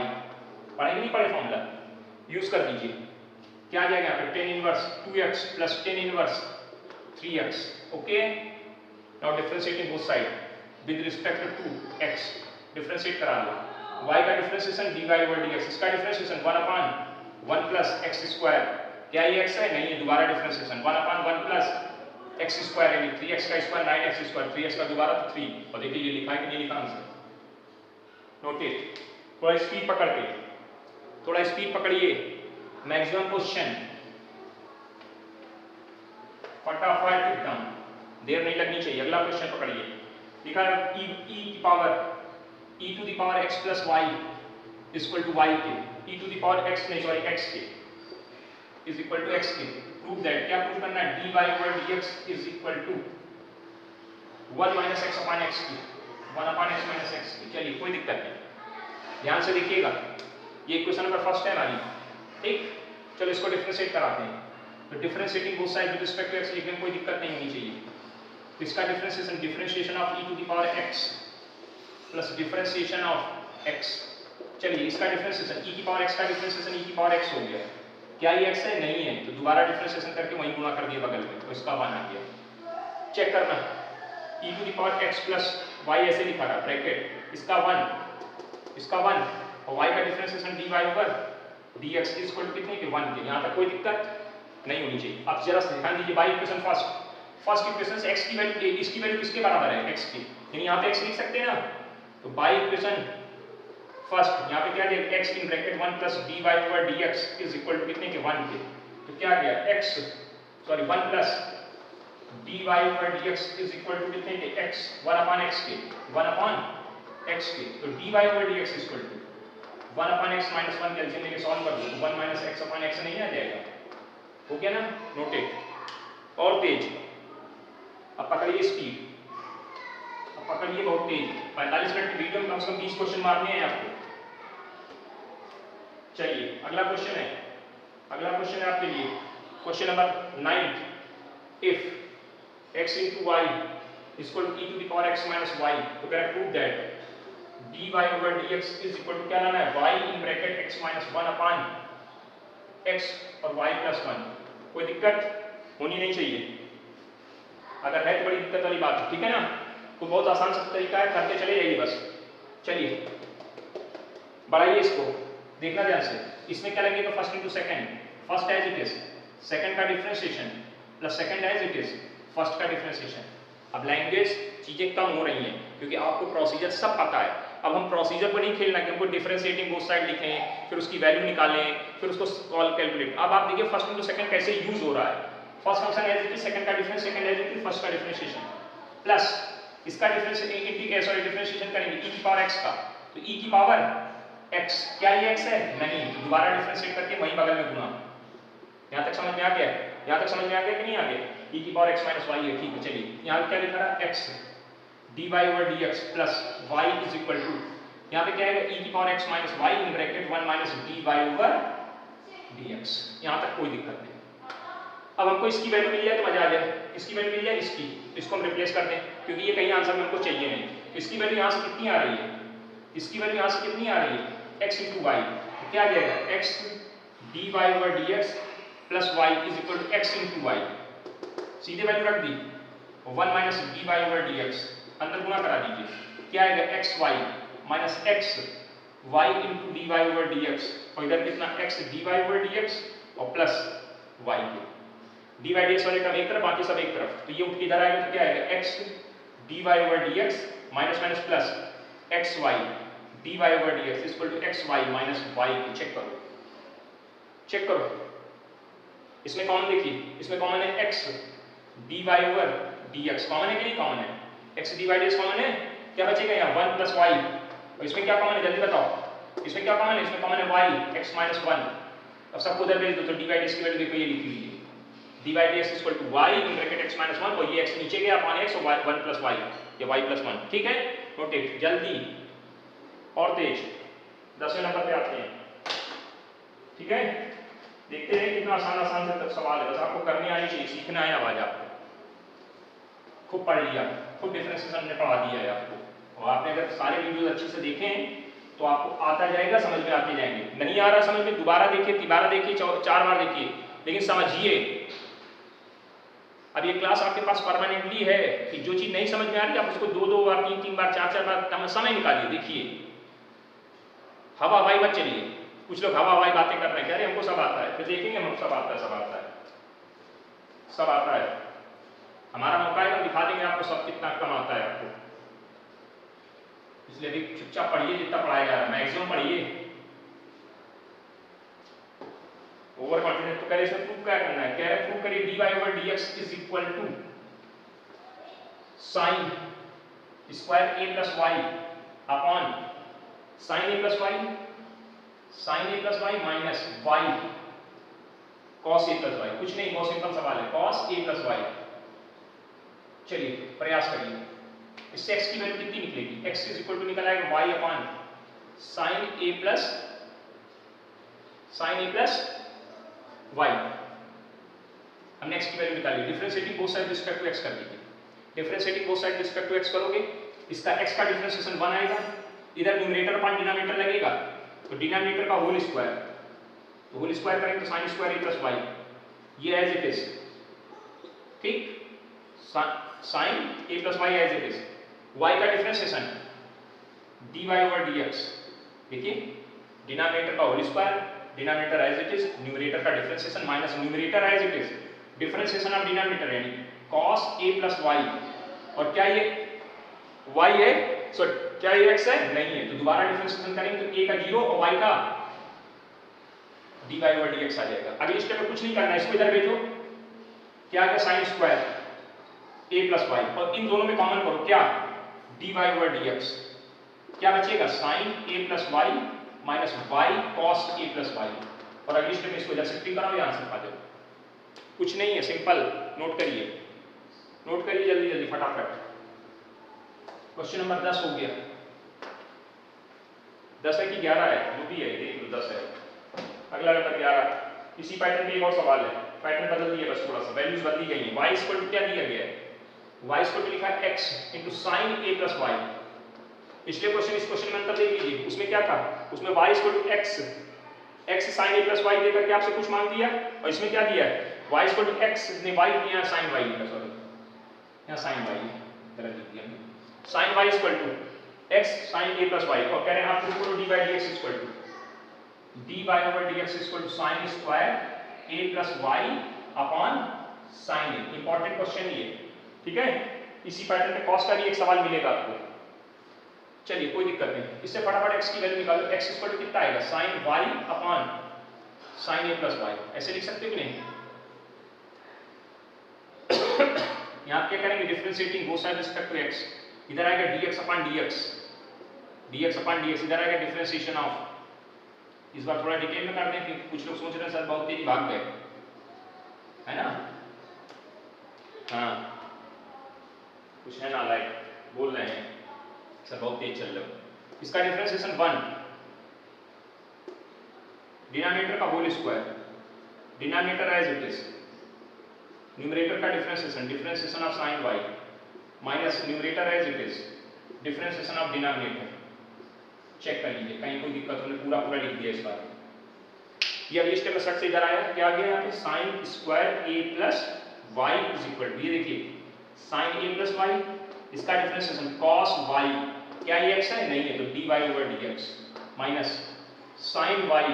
पढ़े नहीं पढ़े फॉर्मूला, यूज कर दीजिए, क्या आ जाएगा यहाँ पे, tan inverse 2x plus tan inverse 3x, okay. Now differentiating both side with respect to x, differentiate करा लो, y का डिफरेंशिएशन dy ओवर dx, इसका differentiation 1 upon 1 plus x square, क्या ये x है, नहीं है, दोबारा differentiation 1 upon 1 plus x square यानी 3x का स्क्वायर 9x स्क्वायर, 3x का दोबारा तो 3, और देखिए ये लिखा है कि नहीं लिखा आंसर, नोटेड। थोड़ा स्पीड पकड़ते, थोड़ा स्पीड पकड़िए, मैक्सिमम क्वेश्चन फटाफट एकदम, देर नहीं लगनी चाहिए। अगला क्वेश्चन पकड़िए, लिखा है e की power e to the power x plus y equal to y के, e to the power x नहीं सॉरी x के इज इक्वल टू x के, प्रूव दैट, क्या प्रूव करना है, dy over dx is equal to 1 minus x upon x की, 1 upon x minus x की। चलिए कोई दिक्कत नहीं, ध्यान से देखिएगा, ये क्वेश्चन नंबर फर्स्ट है हमारी, ठीक। चलो इसको डिफरेंशिएट कराते हैं, तो differentiating both side with respect to x लिखने में कोई दिक्कत नहीं होनी चाहिए। तो इसका differentiation, differentiation of e to the power x plus differentiation of x, चलिए इसका डिफरेंशिएशन e की पावर x का डिफरेंशिएशन e की पावर x हो गया, क्या ये x है, नहीं है, तो दोबारा डिफरेंशिएशन करके वहीं गुणा कर दिया बगल में, तो इसका 1 आ गया। चेक करना, e to the power x plus y ऐसे लिखा था ब्रैकेट, इसका 1, इसका 1, और y का differentiation dy over dx is equal to कितने के, 1 के, यहाँ तक कोई दिक्कत नहीं होनी चाहिए। अब जरा ध्यान दीजिए, y इक्वेशन फर्स्ट इक्वेशन से x की वैल्यू, इसकी वैल्यू किसके बराबर है, x की, यानी यहाँ पे x लिख सकते हैं ना, तो y इक्वेशन फर्स्ट, यहाँ पे क्या दिया, x in bracket 1 plus dy over dx is equal to कितने के, 1 के, तो क्या आ गया, x sorry 1 plus dy over dx is equal to कितने के, x 1 अपॉन x के, 1 अपॉन x के, तो dy over dx is equal to 1 upon x minus 1 calculate लेके सॉल्व कर दो, 1 माइनस x अपॉन x नहीं आ जाएगा, हो गया ना, नोटेड। और तेज, अब पकड़िए स्पीड, अब पकड़िए बहुत तेज, 45 मिनट की वीडियो में कम से कम 20 क्वेश्चन मारने हैं आपको। चलिए अगला क्वेश्चन है, अगला क्वेश्चन है आपके लिए question number 9, if x into y is equal to e to the power x minus y, तो कह रहा है prove that dy over dx is equal to क्या लाना है, y in bracket x minus 1 upon x और y plus 1, कोई दिक्कत होनी नहीं चाहिए, अगर है तो बड़ी दिक्कत वाली बात है, ठीक है ना, तो बहुत आसान सा तरीका है, करते चले जाइए बस। चलिए बढ़ाइए इसको, देखना ध्यान से, इसमें क्या लगेगा, first into second, first as it is, second का differentiation plus second as it is, first का डिफरेंशिएशन। अब लैंग्वेज चीजें कम हो रही हैं क्योंकि आपको प्रोसीजर सब पता है, अब हम प्रोसीजर को नहीं खेलना कि हमको डिफरेंशिएटिंग बोथ साइड लिखें, फिर उसकी वैल्यू निकालें, फिर उसको सॉल्व कैलकुलेट। अब आप देखिए फर्स्ट इंटू सेकंड कैसे यूज हो रहा है, first function as it is, second का difference, second as it is, first का डिफरेंशिएशन, प्लस इसका डिफरेंशिएशन करेंगे e की पावर x का, तो e की पावर x, क्या ये x है, नहीं, दोबारा डिफरेंशिएट करके वहीं बगल में गुना, यहाँ तक समझ में आ गया? यहाँ तक समझ में आ गया कि नहीं आ गया? e की पावर x माइनस वाई है, ठीक है। चलिए यहाँ क्या लिखा रहा x dy over dx plus y is equal to, यहाँ पे क्या है e की power x minus y in bracket 1 minus dy over dx। यहाँ तक कोई दिक्कत नहीं। अब हमको इसकी वैल्यू मिल जाए तो मजा आ जाए, इसकी वैल्यू मिल जाए इसकी, इसको हम रिप्लेस कर दें क्योंकि ये कहीं आंसर में हमको चाहिए नहीं। इसकी वैल्यू यहाँ से कितनी आ रही है? इसकी वैल्यू यहाँ से कितनी आ रही है? x इंटू वाई, तो क्या आ जाएगा x dy over dx plus y is equal to x into y, सीधे वैल्यू रख दी, 1 माइनस dy ओवर dx, अंदर गुणा करा दीजिए, क्या आएगा x y minus x y into dy over dx, और इधर कितना x dy ओवर dx और प्लस y के dy dx वाले टर्म एक तरफ बाकी सब एक तरफ, तो ये उठ के इधर आएगा तो क्या आएगा x dy over dx minus minus plus xy dy over dx equal to xy minus y। Check करो, चेक करो, इसमें कॉमन देखिए, इसमें कॉमन है x dy over dx, common है कि नहीं कॉमन है? x dy dx कॉमन है, क्या बचेगा यहाँ 1 प्लस y, और इसमें क्या कॉमन है जल्दी बताओ, इसमें क्या कॉमन है? इसमें कॉमन है y x माइनस 1। अब सबको उधर भेज दो तो dy dx की वैल्यू देखो ये लिख लीजिए, dy dx equal to y in bracket x minus 1, और ये x नीचे गया अपॉन x और 1 प्लस y, ये y प्लस 1, ठीक है। नोटेट जल्दी और तेज, 10वें नंबर पे आते हैं, ठीक है। देखते हैं कितना आसान आसान से सवाल है, बस आपको करनी आनी चाहिए, सीखना है आवाज आपको। खूब पढ़ लिया, खूब डिफरेंशिएशन ने पढ़ा दिया है आपको, और आपने अगर सारे वीडियोस अच्छे से देखे हैं तो आपको आता जाएगा, समझ में आते जाएंगे। नहीं आ रहा समझ में, दोबारा देखिए, तिबारा देखिए, 4 बार देखिए, लेकिन समझिए। अब ये क्लास आपके पास परमानेंटली है कि जो चीज नहीं समझ में आ रही आप उसको 2 बार 3 बार 4 बार समय निकालिए, देखिए। हवा हवाई मत चलिए, कुछ लोग हवा हवाई बातें कर रहे हैं, कह रहे हमको सब आता है, फिर देखेंगे हम सब आता है, सब आता है, सब आता है। हमारा मौका है, हम दिखा देंगे आपको सब कितना कम आता है आपको। इसलिए अभी चुपचाप पढ़िए, जितना पढ़ाया जा रहा है मैक्सिमम पढ़िए। ओवर कॉन्फिडेंस तो कह रहे इसमें प्रूफ क्या करना है, कह रहे प्रूफ करिए dy over dx is equal to sin square a plus y upon sin a plus y, sin a plus y minus y cos a plus y। कुछ नहीं, बहुत सिंपल सवाल है, cos a प्लस y। चलिए प्रयास करिए, इससे x की वैल्यू कितनी निकलेगी? x इज इक्वल टू निकल आएगा y upon sin a plus y। हमने x की वैल्यू निकाली, differentiating both side respect to x कर दीजिए। Differentiating both side respect to x करोगे, इसका x का डिफरेंशिएशन 1 आएगा, इधर न्यूमरेटर अपॉन डिनोमिनेटर लगेगा, तो डिनोमिनेटर का होल स्क्वायर, तो होल स्क्वायर करेंगे तो sin square a plus y, ये एज इट इज, ठीक, sin a plus y as it is. y का डिफरेंशिएशन dy ओवर dx, देखिए डिनोमिनेटर का whole square, denominator as it is, numerator का differentiation minus numerator as it is, differentiation of denominator यानी cos a plus y, और क्या ये y है, सो क्या ये x है? नहीं है, तो दोबारा डिफरेंशिएशन करेंगे तो a का 0 और y का dy ओवर dx आ जाएगा। अगले स्टेप में कुछ नहीं करना है, इसको इधर भेजो, क्या आएगा sin square a plus y, और इन दोनों में कॉमन करो, क्या dy ओवर dx, क्या बचेगा sin a plus y minus y cos a plus y, और अगली स्टेप में इसको इधर शिफ्टिंग कराओ, ये आंसर पा जाओ। कुछ नहीं है, सिंपल, नोट करिए, नोट करिए जल्दी जल्दी फटाफट। क्वेश्चन नंबर 10 हो गया, 10 है कि 11 है, जो भी है देख लो, 10 है। अगला नंबर 11, इसी पैटर्न पे एक और सवाल है, पैटर्न बदल दिया बस थोड़ा सा, वैल्यूज बदली गई हैं। y इक्वल टू क्या दिया गया है? y इक्वल टू लिखा है x into sine a plus y। पिछले क्वेश्चन इस क्वेश्चन में अंतर देख लीजिए, उसमें क्या था, उसमें y equal to x sine a plus y देकर के आपसे कुछ मांग दिया, और इसमें क्या दिया है, y इक्वल टू x ने y दिया, साइन y लिखा, सॉरी यहाँ साइन y गलत लिख दिया, sine y equal to x sine a plus y, और कह रहे हैं आप प्रूव करो dy dx equal to dy over dx equal to sine square a plus y upon sine a। Important question ये, ठीक है। इसी पैटर्न में cos का भी एक सवाल मिलेगा आपको। चलिए कोई दिक्कत नहीं, इससे फटाफट x की वैल्यू निकालो, x इक्वल टू कितना आएगा, sine y upon sine a plus y, ऐसे लिख सकते हो कि नहीं। यहाँ क्या करेंगे, differentiating both side respect to x, इधर आएगा dx upon dx upon dx, इधर आएगा डिफरेंशिएशन ऑफ। इस बार थोड़ा डिटेल में कर दें कि कुछ लोग सोच रहे हैं सर बहुत तेजी भाग गए, है ना? हाँ, कुछ है ना, लाइक बोल रहे हैं सर बहुत तेज चल रहे हो। इसका डिफरेंशिएशन 1, डिनोमिनेटर का whole square, denominator as it is, numerator का differentiation of sine y minus numerator as it is, differentiation of denominator. Check कर लीजिए कहीं कोई दिक्कत होने, पूरा पूरा लिख दिया इस बार। ये अगले स्टेप में सट से इधर आया, क्या आ गया यहाँ पे, sine square a plus y is equal to, ये देखिए साइन a प्लस वाई, इसका डिफरेंशिएशन cos y, क्या ये x है? नहीं है, तो dy over dx minus sine y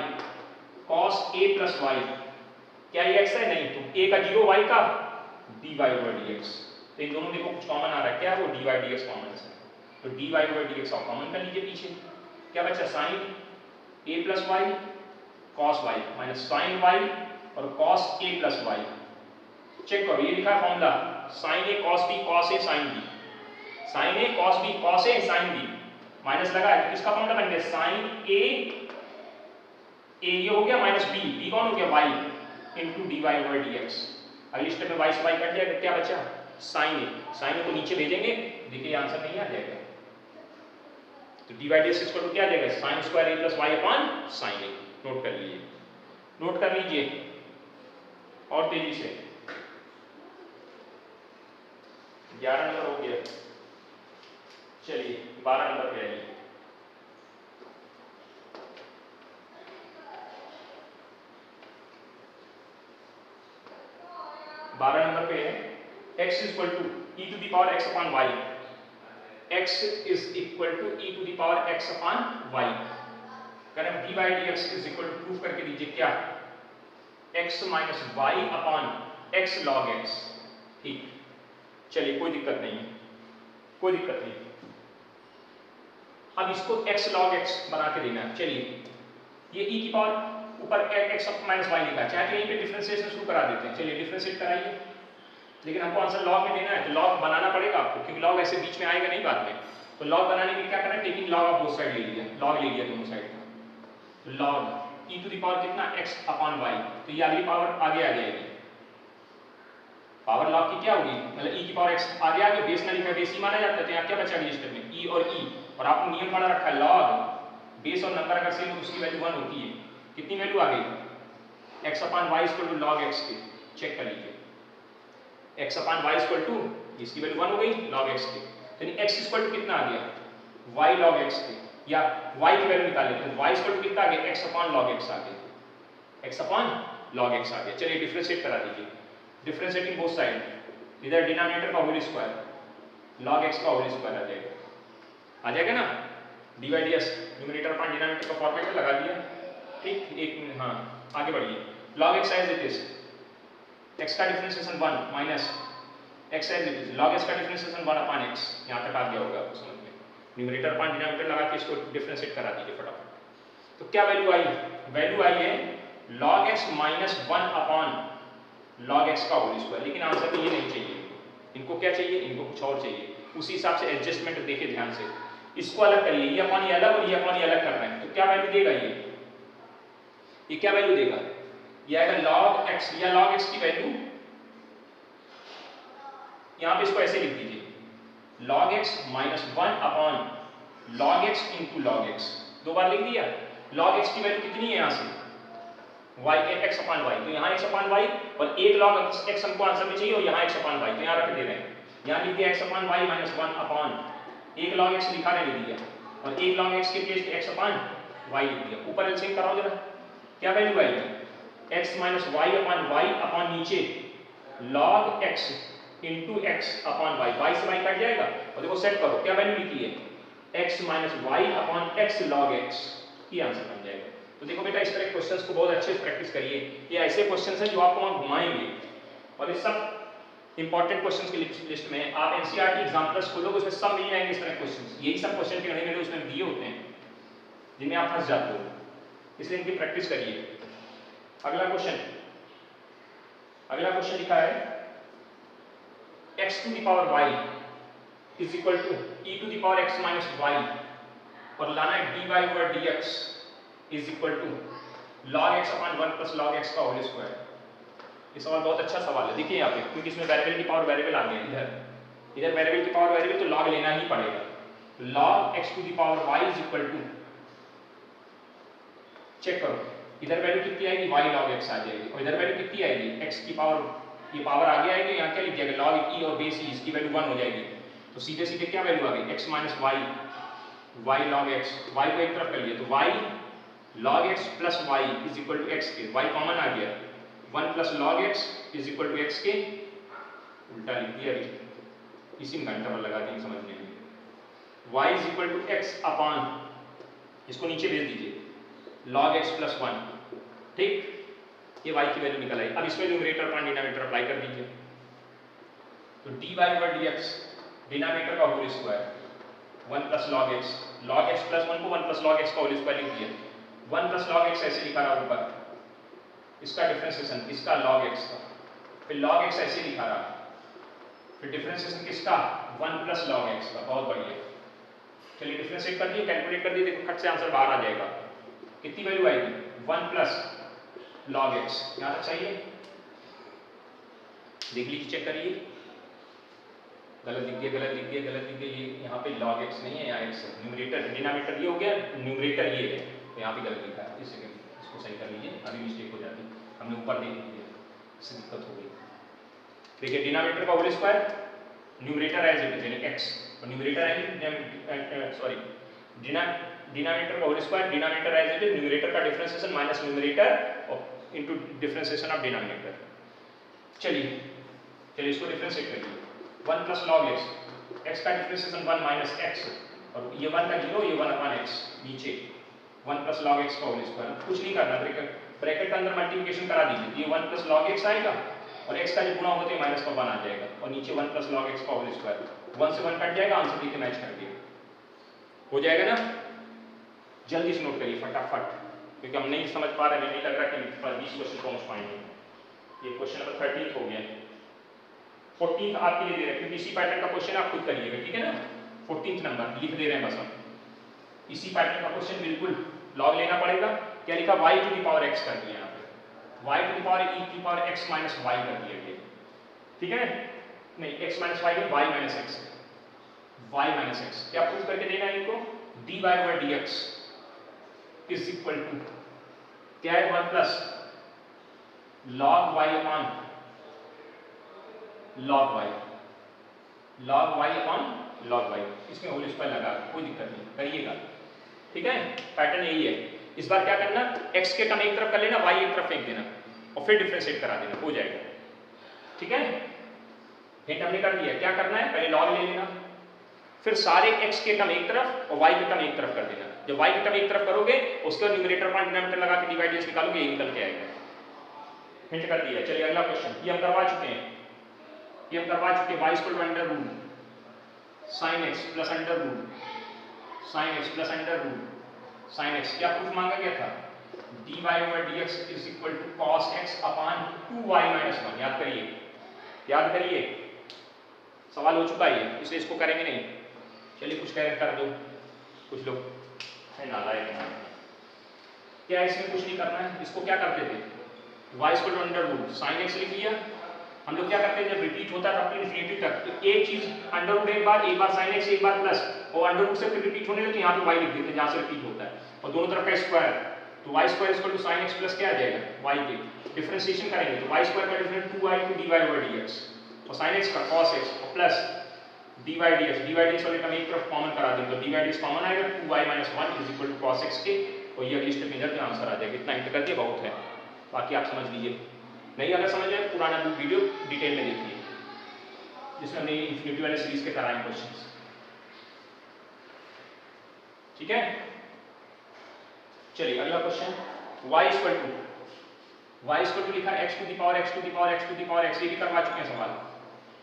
cos a plus y, क्या ये x है? नहीं, तो a का 0 y का dy ओवर dx। तो इन दोनों देखो कुछ कॉमन आ रहा है, क्या है वो, dy dx कॉमन है, तो dy ओवर dx आप कॉमन कर लीजिए पीछे, क्या बचा, sine a plus y cos y minus sine y और cos a plus y. Check करो, ये लिखा है formula, sine a cos b cos a sin b, sine a cos b cos a sin b, minus लगा है तो किसका formula बन गया, साइन a ये हो गया माइनस b कौन हो गया, y into dy over dx। अगली स्टेप में y से y कट जाएगा, क्या बचा, साइन a को नीचे भेजेंगे, देखिए आंसर नहीं आ जाएगा, तो dy dx इक्वल टू क्या आ जाएगा, sign square a plus y upon sine a। Note कर लीजिए, नोट कर लीजिए और तेजी से। 11 नंबर हो गया, चलिए 12 नंबर पे आइए। नंबर पे है x equal to e to the power x upon y, x is equal to e to the power x upon y। करें dy dx is equal to, proof करके दीजिए क्या, x minus y upon x log x। ठीक, चलिए कोई दिक्कत नहीं है, कोई दिक्कत नहीं। अब इसको x log x बना के देना है। चलिए ये e की पावर ऊपर x माइनस वाई लिखा है, चाहे तो यहीं पे डिफरेंशिएशन शुरू करा देते हैं। चलिए डिफरेंशिएट कराइए, लेकिन हमको आंसर लॉग में देना है तो लॉग बनाना पड़ेगा आपको, क्योंकि लॉग ऐसे बीच में आएगा नहीं बाद में। तो लॉग बनाने के लिए क्या करना है, taking log of both side ले लिया, लॉग ले लिया दोनों साइड का, तो log e to the power कितना, x अपॉन y, तो ये अगली पावर आगे आ जाएगी, पावर लॉग की क्या होगी, मतलब e की पावर x आगे आगे, बेस ना लिखा है, बेस ही माना जाता है, तो यहाँ क्या बचा अगली स्टेप में, e और e, और आपको नियम पढ़ा रखा है लॉग बेस और नंबर अगर सेम हो उसकी वैल्यू 1 होती है। कितनी वैल्यू आ गई, x upon y equal to log x की, चेक कर लीजिए, x upon y equal to, इसकी वैल्यू 1 हो गई log x की, यानी x इक्वल टू कितना आ गया, y log x की, या y की वैल्यू निकाल लेते हैं, y इक्वल टू कितना आ गया, x अपॉन log x आ गया, x अपॉन log x आ गया। चलिए डिफरेंशिएट करा दीजिए, डिफरेंशिएटिंग बोथ साइड, इधर डिनोमिनेटर का होल स्क्वायर log x का होल स्क्वायर आ जाएगा ना, dy dx numerator upon denominator का फॉर्मेट में लगा दिया। ठीक, एक मिनट, हाँ आगे बढ़िए, log x as it is, x का differentiation 1 minus x as it is, log x का डिफरेंशिएशन 1 अपॉन x, यहाँ तक आ गया होगा आपको समझ में। न्यूमरेटर अपॉन डिनोमिनेटर लगा के इसको डिफरेंशिएट करा दीजिए फटाफट। तो क्या वैल्यू आई, वैल्यू आई है log x minus 1 upon log x का होल स्क्वायर, लेकिन आंसर में ये नहीं चाहिए, इनको क्या चाहिए, इनको कुछ और चाहिए, उसी हिसाब से एडजस्टमेंट देखिए ध्यान से, इसको अलग करिए, ये अपॉन ये अलग और ये अपॉन ये अलग कर रहे हैं, तो क्या वैल्यू देगा ये क्या वैल्यू देगा, ये आएगा log x, या log x की वैल्यू यहाँ पे इसको ऐसे लिख दीजिए, log x minus 1 upon log x into log x, दो बार लिख दिया। log x की वैल्यू कितनी है यहाँ से, y x अपॉन y, तो यहाँ x अपॉन y और एक log x हमको आंसर में चाहिए और यहाँ x अपॉन y, तो यहाँ रख दे रहे हैं, यहाँ लिख दिया x upon y minus 1 upon एक log x लिखा नहीं दिया और एक log x के प्लेस पे x अपॉन y लिख दिया। ऊपर एलसीएम कराओ जरा, क्या वैल्यू आएगी, x माइनस y अपॉन नीचे log x into x upon y से y कट जाएगा और देखो सेट करो क्या वैल्यू लिखी है, x minus y upon x log x, ये आंसर बन जाएगा। तो देखो बेटा इस तरह क्वेश्चंस को बहुत अच्छे से प्रैक्टिस करिए, ये ऐसे क्वेश्चंस हैं जो आपको वहां घुमाएंगे और ये सब इंपॉर्टेंट क्वेश्चंस की लिस्ट में आप एनसीईआरटी एग्जाम्पल्स खोलोगे उसमें सब मिल जाएंगे इस तरह क्वेश्चंस, यही सब क्वेश्चन के गणित उसमें दिए होते हैं जिनमें आप फंस जाते हो, इसलिए इनकी प्रैक्टिस करिए। अगला क्वेश्चन लिखा है x to the power y is equal to e to the power x minus y और लाना है dy over dx is equal to log x upon 1 plus log x का होल स्क्वायर। ये सवाल बहुत अच्छा सवाल है, देखिए यहाँ पे, क्योंकि इसमें वेरिएबल की पावर वेरिएबल आ गया इधर वेरिएबल की पावर वेरिएबल, तो लॉग लेना ही पड़ेगा। Log x to the power y is equal to, check करो इधर वैल्यू कितनी आएगी, y log x आ जाएगी, और इधर वैल्यू कितनी आएगी, x की पावर, ये पावर आगे आएगी, यहाँ क्या लिख दिया गया log e और बेस e, इसकी वैल्यू 1 हो जाएगी, तो सीधे सीधे क्या वैल्यू आ गई, x minus y, y log x, y को एक तरफ कर लिया तो y log x plus y is equal to x के, y कॉमन आ गया, 1 plus log x is equal to x के, उल्टा लिख दिया, इसी में घंटा लगा दी समझने में, y is equal to x upon, इसको नीचे भेज दीजिए, log x प्लस 1, ठीक, ये y की वैल्यू निकल आई। अब इसमें न्यूमरेटर पर डिनोमिनेटर अप्लाई कर दीजिए, तो dy ओवर dx डिनोमिनेटर का whole square 1 plus log x plus 1 को 1 प्लस log x का होल स्क्वायर लिख दिया, 1 प्लस log x ऐसे लिखा रहा ऊपर, इसका डिफरेंशिएशन, इसका log x का, फिर log x ऐसे लिखा रहा, फिर डिफरेंशिएशन किसका, 1 प्लस log x का, बहुत बढ़िया। चलिए डिफरेंशिएट कर दिए, कैलकुलेट कर दिए, देखो फट से आंसर बाहर आ जाएगा, कितनी वैल्यू आएगी, 1 प्लस log x, यहाँ तक चाहिए, देख लीजिए, चेक करिए, गलत लिख दिया, गलत लिख दिया, गलत लिख दिया, ये यहाँ पे log x नहीं है, यहाँ x है, न्यूमरेटर डिनोमिनेटर ये हो गया, न्यूमरेटर ये है, तो यहाँ पे गलत लिखा है, इस सेकंड इसको सही कर लीजिए, अभी मिस्टेक हो जाती, हमने ऊपर देख लिया, इससे दिक्कत हो गई। देखिए डिनोमिनेटर का whole square, numerator as it is यानी x, और न्यूमरेटर सॉरी डिनोमिनेटर का whole square, denominator as it is, numerator का डिफरेंशिएशन माइनस न्यूमरेटर और इनटू डिफरेंशिएशन ऑफ डिनोमिनेटर। चलिए इसको डिफरेंशिएट करिए, 1 प्लस log x का डिफरेंशिएशन 1 माइनस x, और ये 1 का 0, ये 1 अपॉन x, नीचे 1 प्लस log x का होल स्क्वायर, कुछ नहीं करना, ब्रैकेट का अंदर मल्टीप्लिकेशन करा दीजिए, ये 1 प्लस log x आएगा, और x का जब गुणा होगा तो माइनस का 1 आ जाएगा, और नीचे 1 प्लस log x का होल स्क्वायर, 1 से 1 कट जाएगा, आंसर देखिए मैच कर दिया, हो जाएगा ना। जल्दी से नोट करिए फटाफट, क्योंकि हम नहीं समझ पा रहे हैं, नहीं लग रहा कि 20 क्वेश्चन पहुंच पाएंगे। ये क्वेश्चन नंबर 13 हो गया, 14 आपके लिए दे रहे हैं, क्योंकि इसी पैटर्न का क्वेश्चन आप खुद करिएगा, ठीक है ना, 14 नंबर लिख दे रहे हैं बस हम, इसी पैटर्न का क्वेश्चन बिल्कुल लॉग लेना पड़ेगा, क्या लिखा, y to the power x कर दिया, यहाँ पे y to the power e to the power x minus y कर दिया गया, ठीक है, नहीं x माइनस y में y minus x, y minus x, क्या प्रूव करके देना है इनको, dy over dx is equal to क्या है, 1 plus log y upon log y, log y upon log y, इसमें होल स्क्वायर लगा, कोई दिक्कत नहीं, करिएगा, ठीक है, पैटर्न यही है। इस बार क्या करना, x के टर्म एक तरफ कर लेना, y एक तरफ फेंक देना, और फिर डिफरेंशिएट करा देना, हो जाएगा, ठीक है। हिंट हमने कर दिया, क्या करना है, पहले log ले लेना, फिर सारे x के टर्म एक तरफ और y के टर्म एक तरफ कर देना, जब y के टर्म एक तरफ करोगे उसके बाद न्यूमरेटर पर डिनोमिनेटर लगा के डिवाइड निकालोगे, ये निकल के आएगा, हिंट कर दिया। चलिए अगला क्वेश्चन, ये हम करवा चुके हैं, ये हम करवा चुके हैं, y equal to under root sin x plus under root sin x plus under root sin x, क्या प्रूफ मांगा गया था, dy over dx is equal to cos x upon 2y minus 1, याद करिए, याद करिए, सवाल हो चुका है, इसलिए इसको करेंगे नहीं। चलिए कुछ कर दो, कुछ लोग है नालायक ना, क्या इसमें कुछ नहीं करना है, इसको क्या करते थे, y equal to under root sin x लिख लिया, हम लोग क्या करते हैं, जब रिपीट होता है तो इन्फिनिटी तक, तो एक चीज अंडर रूट एक बार sin x एक बार प्लस, और अंडर रूट से फिर रिपीट होने लगे तो यहाँ पे y लिख देते हैं जहाँ से रिपीट होता है, और दोनों तरफ का स्क्वायर, तो y square equal to sin x plus क्या आ जाएगा, y के डिफरेंशिएशन करेंगे तो y स्क्वायर का difference 2y to dy over dx, और sin x का cos x और प्लस dy dx वाले टर्म एक तरफ कॉमन करा देंगे, तो dy dx कॉमन आएगा, 2y minus 1 is equal to cos x के, और ये अगली स्टेप में इधर आंसर आ जाएगा, इतना हिंट कर दिया बहुत है, बाकी आप समझ लीजिए, नहीं अगर समझ आए पुराना वीडियो डिटेल में देखिए, जिसमें हमने इन्फिनिटी वाले सीरीज के कराए क्वेश्चंस, ठीक है। चलिए अगला क्वेश्चन, y इक्वल टू लिखा x to the power x to the power x to the power x, ये भी करवा चुके हैं सवाल,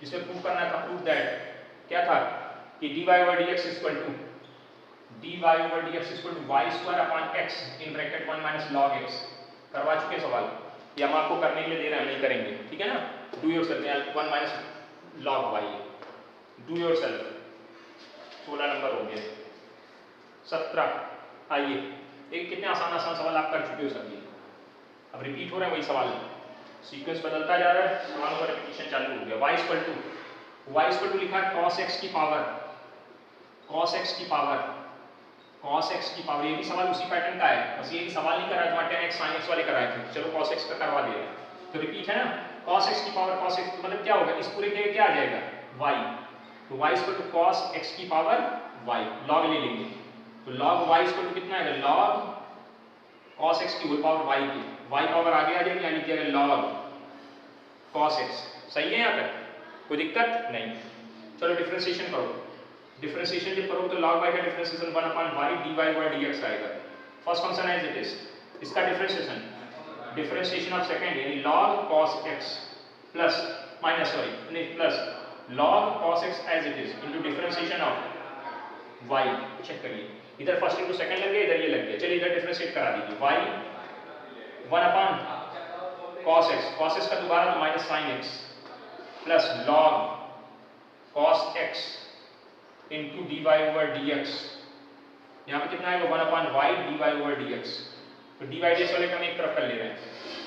इसमें प्रूव करना था, प्रूव दैट क्या था कि dy over dx equal to y square upon x in bracket 1 minus log x, करवा चुके सवाल, ये हम आपको करने के लिए दे रहे हैं, नहीं करेंगे, ठीक है ना, do yourself, 1 minus log y, do yourself, 16 number हो गया, 17, आइए, एक कितने आसान आसान सवाल आप कर चुके हो सभी, अब रिपीट हो रहे हैं वही सवाल, सीक्वेंस बदलता जा रहा है, सवालों का रिपीटिशन चालू हो गया। y इक्वल टू लिखा है cos x की पावर, cos x की पावर, cos x की पावर। ये भी सवाल उसी पैटर्न का है, बस ये भी सवाल नहीं करा जो 10x sin x वाले कराए थे। चलो cos x का करवा दिया, तो रिपीट है ना। cos x की पावर, cos x मतलब क्या होगा, इस पूरे के क्या आ जाएगा y, तो y equal to cos x की पावर y, log ले लेंगे तो log y इक्वल टू कितना आएगा, log cos x की होल पावर y की, y पावर आगे आ जाएगी यानी कि log cos x। सही है यहाँ तक, कोई दिक्कत नहीं। चलो डिफरेंशिएशन करो, डिफरेंशिएशन जब करोगे तो log y का differentiation 1 upon y dy by dx आएगा। First function as it is, इसका डिफरेंशिएशन, डिफरेंशिएशन ऑफ सेकंड यानी log cos x plus minus sorry नहीं plus log cos x as it is into differentiation of y। Check करिए, इधर first into second लग गया, इधर ये लग गया। चलिए इधर डिफरेंशिएट करा दीजिए, y 1 अपॉन cos x का दोबारा तो minus sin x plus log cos x into dy over dx। यहाँ पे कितना आएगा 1 upon y dy over dx। तो dy dx वाले को हम एक तरफ कर ले रहे हैं,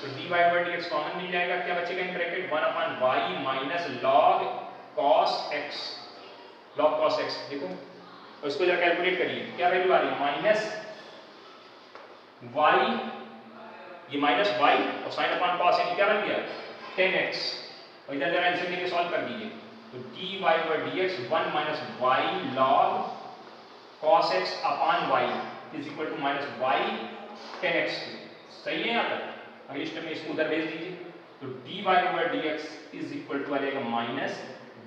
तो dy ओवर dx कॉमन मिल जाएगा, क्या बचेगा इन bracket 1 upon y minus log cos x, log cos x देखो, और इसको जरा कैलकुलेट करिए, क्या वैल्यू आ रही है माइनस y, ये माइनस y और sin अपॉन cos यानी क्या बन गया 10x, और इधर जरा आंसर लेके सॉल्व कर दीजिए, तो dy over dx 1 minus y log cos x upon y is equal to minus y 10x। सही है यहाँ तक, अगले स्टेप में इसको उधर भेज दीजिए, तो dy over dx is equal to आ जाएगा minus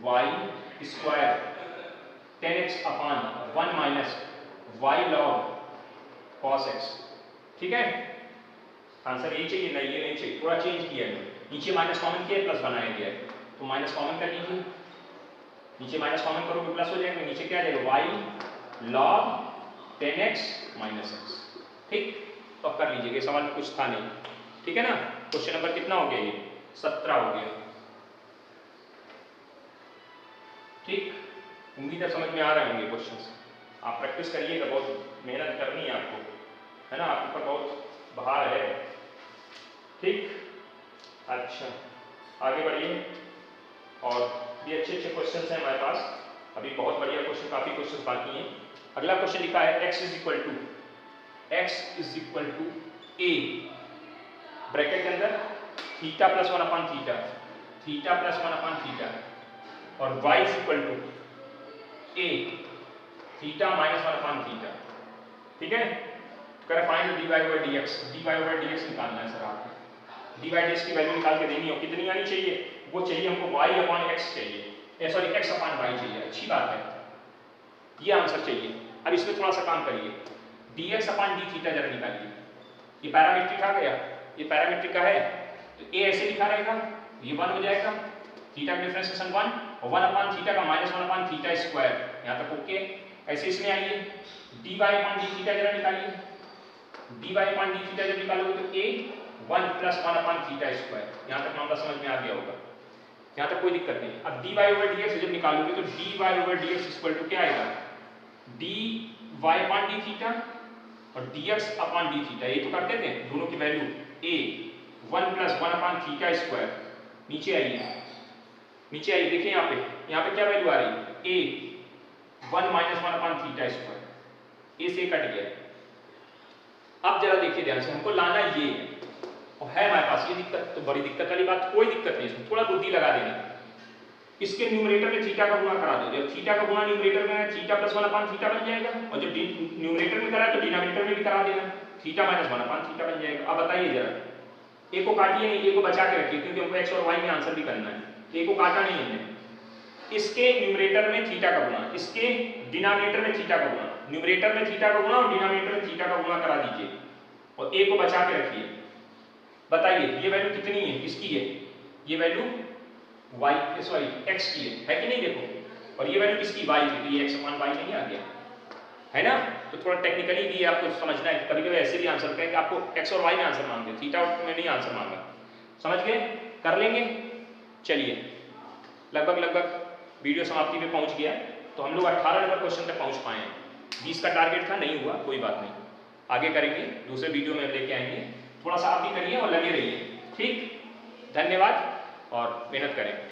y square 10x upon 1 minus y log cos x। ठीक है, आंसर यही चाहिए, नहीं ये नहीं चाहिए, थोड़ा चेंज किया है, नीचे माइनस कॉमन किया प्लस बनाया गया है, तो माइनस कॉमन कर लीजिए, नीचे माइनस कॉमन करोगे प्लस हो जाएगा, नीचे क्या आ जाएगा y log 10x minus x। ठीक, तो अब कर लीजिएगा, सवाल में कुछ था नहीं, ठीक है ना। क्वेश्चन नंबर कितना हो गया, ये 17 हो गया। ठीक, उम्मीद है समझ में आ रहे होंगे क्वेश्चंस, आप प्रैक्टिस करिएगा, बहुत मेहनत करनी है आपको, है ना, आपके ऊपर बहुत भार है। ठीक, अच्छा आगे बढ़िए, और भी अच्छे अच्छे क्वेश्चंस हैं हमारे पास, अभी बहुत बढ़िया क्वेश्चन, काफी क्वेश्चंस बाकी हैं। अगला क्वेश्चन लिखा है x is equal to a, bracket के अंदर theta plus 1 upon theta, theta plus 1 upon theta, और y is equal to a theta minus 1 upon theta. ठीक है, करें find dy over dx, dy over dx निकालना है सर आपको, dy dx की वैल्यू निकाल के देनी हो, कितनी आनी चाहिए, वो चाहिए हमको y अपॉन x चाहिए, सॉरी x अपॉन y चाहिए, अच्छी बात है, ये आंसर चाहिए। अब इसमें थोड़ा सा काम करिए, dx अपॉन d थीटा जरा निकालिए, ये पैरामीट्रिक आ गया, ये पैरामीट्रिक का है, तो a ऐसे लिखा रहेगा, ये 1 हो जाएगा, थीटा का डिफरेंशिएशन 1 और 1 अपॉन थीटा का माइनस 1 अपॉन थीटा स्क्वायर, यहाँ तक ओके। ऐसे इसमें आइए, dy अपॉन d थीटा जरा निकालिए, dy अपॉन d थीटा जब निकालोगे तो a 1 plus 1 upon theta square, यहाँ तक मामला समझ में आ गया होगा, यहाँ तक कोई दिक्कत नहीं। अब dy ओवर dx जब निकालोगे तो dy over dx equal to क्या आएगा, dy अपॉन d थीटा और dx अपॉन d थीटा, ये तो करते थे दोनों की value a 1 plus 1 upon theta square. नीचे आइए, नीचे आइए, देखिए यहाँ पे क्या वैल्यू आ रही है, a 1 minus 1 upon theta square, a से कट गया। अब जरा देखिए ध्यान से, हमको लाना ये है, और है हमारे पास ये दिक्कत, तो बड़ी दिक्कत वाली बात कोई दिक्कत नहीं, इसमें थोड़ा बुद्धि लगा देना, इसके न्यूमरेटर में थीटा का गुणा करा दो, जब थीटा का गुणा न्यूमरेटर में है थीटा प्लस 1 अपॉन थीटा बन जाएगा, और जब न्यूमरेटर में करा तो डिनोमिनेटर में भी करा देना, थीटा माइनस 1 अपॉन थीटा बन जाएगा। अब बताइए जरा, ए को काटिए नहीं, ए को बचा के रखिए, क्योंकि हमको x और y में आंसर भी करना है, ए को काटा नहीं हमने, इसके न्यूमरेटर में थीटा का गुणा, इसके डिनोमिनेटर में थीटा का गुणा, न्यूमरेटर में थीटा का गुणा और डिनोमिनेटर में थीटा का गुणा करा दीजिए, और ए को बचा के रखिए। बताइए ये वैल्यू कितनी है, किसकी है, ये वैल्यू y सॉरी x की है कि नहीं, देखो, और ये वैल्यू किसकी y की, तो ये x अपॉन y नहीं आ गया, है ना। तो थोड़ा टेक्निकली भी आपको समझना है, कभी कभी ऐसे भी आंसर करें कि आपको x और y में आंसर मांगते, थीटा में नहीं आंसर मांगा, समझ गए, कर लेंगे। चलिए लगभग वीडियो समाप्ति में पहुंच गया, तो हम लोग 18 नंबर क्वेश्चन तक पहुंच पाए हैं, 20 का टारगेट था, नहीं हुआ, कोई बात नहीं, आगे करेंगे, दूसरे वीडियो में लेके आएंगे, थोड़ा सा आप भी करिए और लगे रहिए। ठीक, धन्यवाद और मेहनत करें।